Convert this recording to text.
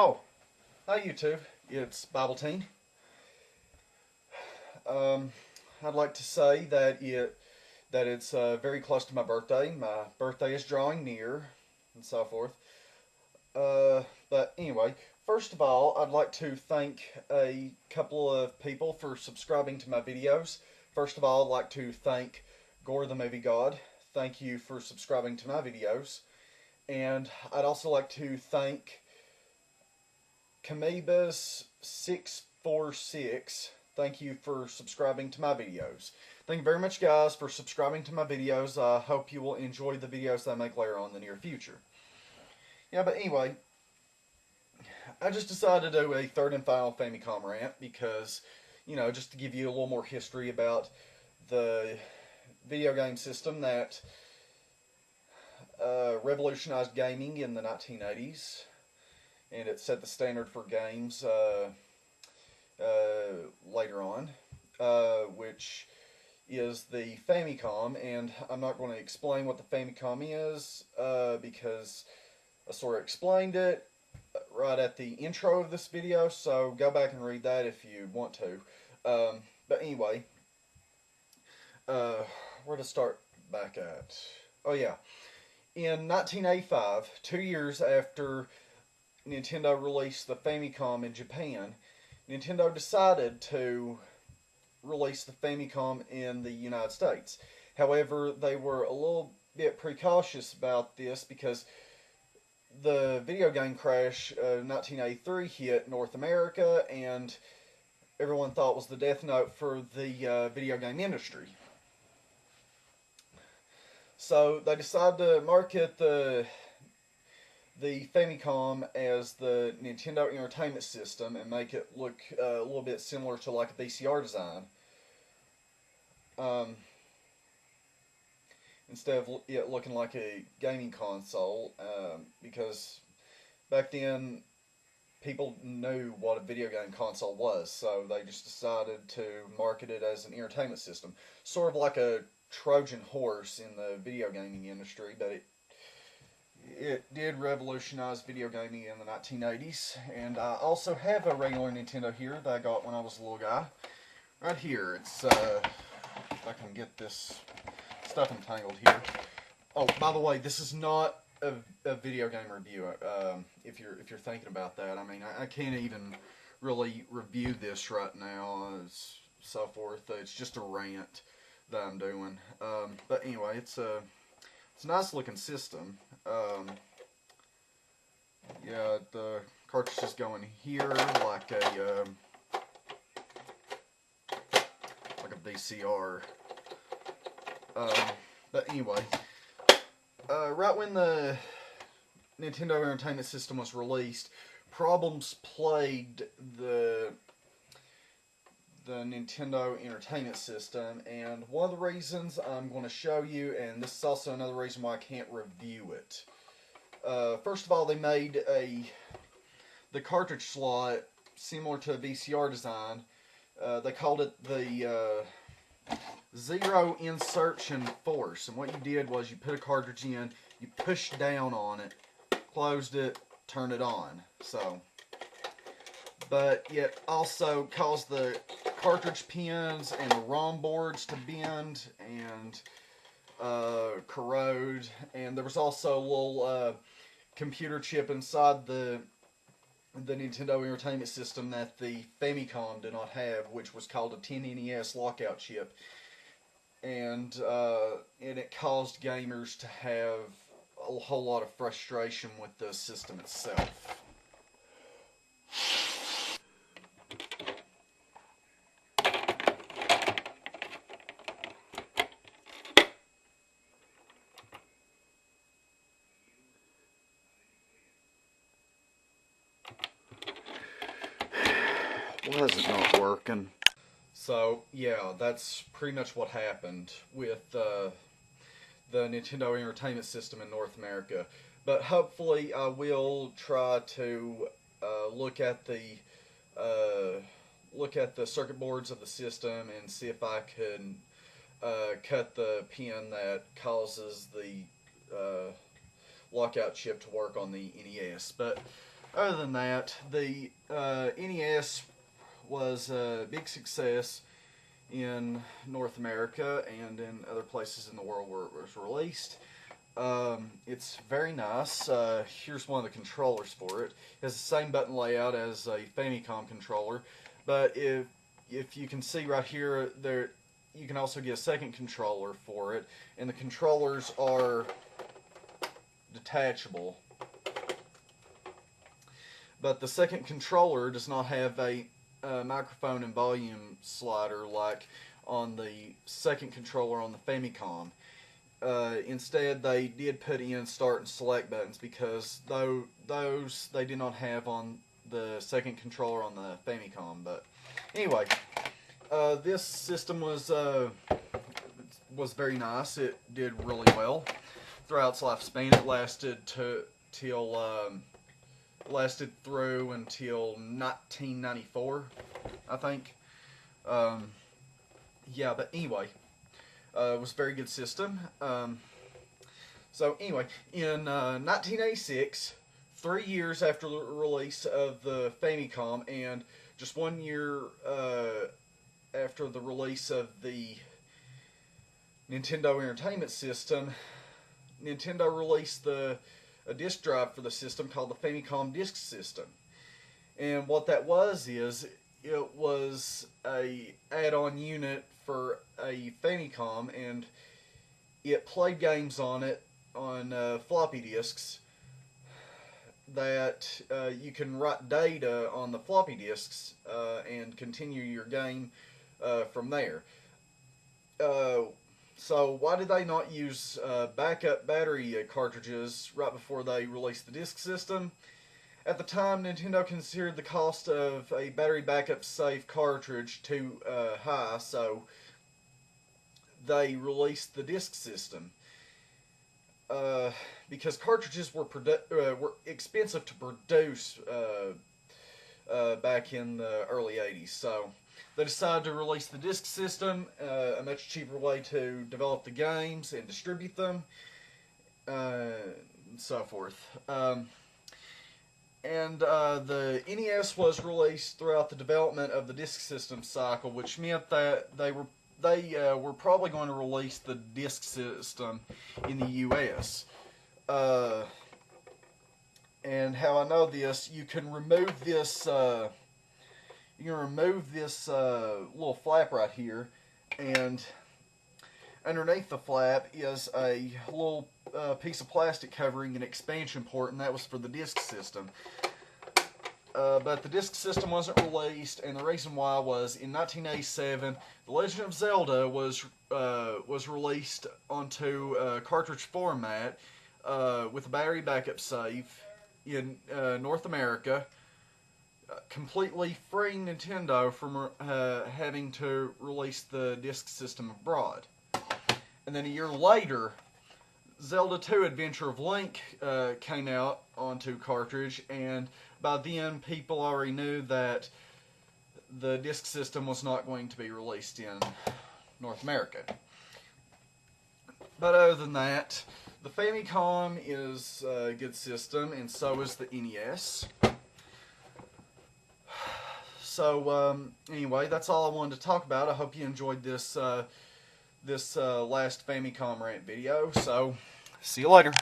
Oh, hi YouTube. It's Bible Teen. I'd like to say that it's very close to my birthday. My birthday is drawing near, and so forth. But anyway, first of all, I'd like to thank a couple of people for subscribing to my videos. First of all, I'd like to thank Gore the Movie God. Thank you for subscribing to my videos. And I'd also like to thank Kamebus646. Thank you for subscribing to my videos. Thank you very much, guys, for subscribing to my videos. I hope you will enjoy the videos that I make later on in the near future. Yeah, but anyway, I just decided to do a third and final Famicom rant because, just to give you a little more history about the video game system that revolutionized gaming in the 1980s, and it set the standard for games later on, which is the Famicom. And I'm not going to explain what the Famicom is because I sort of explained it right at the intro of this video, so go back and read that if you want to. But anyway, where to start back at? Oh yeah, in 1985, 2 years after Nintendo released the Famicom in Japan, Nintendo decided to release the Famicom in the United States. However, they were a little bit precautious about this because the video game crash of 1983 hit North America, and everyone thought was the death note for the video game industry. So they decided to market the Famicom as the Nintendo Entertainment System and make it look a little bit similar to like a VCR design. Instead of it looking like a gaming console, because back then people knew what a video game console was, so they just decided to market it as an entertainment system. Sort of like a Trojan horse in the video gaming industry, but it did revolutionize video gaming in the 1980s. And I also have a regular Nintendo here that I got when I was a little guy. Right here. It's, if I can get this stuff entangled here. Oh, by the way, this is not a video game review. If you're thinking about that, I mean, I can't even really review this right now, so forth. It's just a rant that I'm doing. But anyway, it's a nice looking system. Yeah, the cartridges go in here like a VCR. But anyway, right when the Nintendo Entertainment System was released, problems plagued the Nintendo Entertainment System, and one of the reasons I'm going to show you, and this is also another reason why I can't review it. First of all, they made the cartridge slot similar to a VCR design. They called it the zero insertion force, and what you did was you put a cartridge in, you pushed down on it, closed it, turned it on. So, but it also caused the cartridge pins and the ROM boards to bend and corrode, and there was also a little computer chip inside the Nintendo Entertainment System that the Famicom did not have, which was called a 10NES lockout chip, and it caused gamers to have a whole lot of frustration with the system itself. Why is it not working? So, yeah, that's pretty much what happened with the Nintendo Entertainment System in North America. But hopefully I will try to look at the circuit boards of the system and see if I can cut the pin that causes the lockout chip to work on the NES. But other than that, the NES was a big success in North America and in other places in the world where it was released. It's very nice. Here's one of the controllers for it. It has the same button layout as a Famicom controller, but if you can see right here, there you can also get a second controller for it, and the controllers are detachable. But the second controller does not have a microphone and volume slider like on the second controller on the Famicom. Instead, they did put in start and select buttons because those they did not have on the second controller on the Famicom. But anyway, this system was very nice. It did really well throughout its lifespan. It lasted through until 1994, I think. Yeah, but anyway, it was a very good system. So anyway, in 1986, 3 years after the release of the Famicom, and just 1 year after the release of the Nintendo Entertainment System, Nintendo released a disk drive for the system called the Famicom Disk System. And what that was is it was a add-on unit for a Famicom, and it played games on it on floppy disks that you can write data on the floppy disks and continue your game from there. So why did they not use backup battery cartridges right before they released the disk system? At the time, Nintendo considered the cost of a battery backup safe cartridge too high, so they released the disk system. Because cartridges were expensive to produce back in the early 80s, so they decided to release the disk system, a much cheaper way to develop the games and distribute them, and so forth. And the NES was released throughout the development of the disk system cycle, which meant that they were probably going to release the disk system in the U.S. And how I know this, you can remove this. You can remove this little flap right here, and underneath the flap is a little piece of plastic covering an expansion port, and that was for the disk system. But the disk system wasn't released, and the reason why was in 1987, The Legend of Zelda was released onto cartridge format with a battery backup save in North America, completely freeing Nintendo from having to release the disk system abroad. And then a year later, Zelda 2 Adventure of Link came out onto cartridge, and by then people already knew that the disk system was not going to be released in North America. But other than that, the Famicom is a good system, and so is the NES. So anyway, that's all I wanted to talk about. I hope you enjoyed this last Famicom Rant video. So see you later.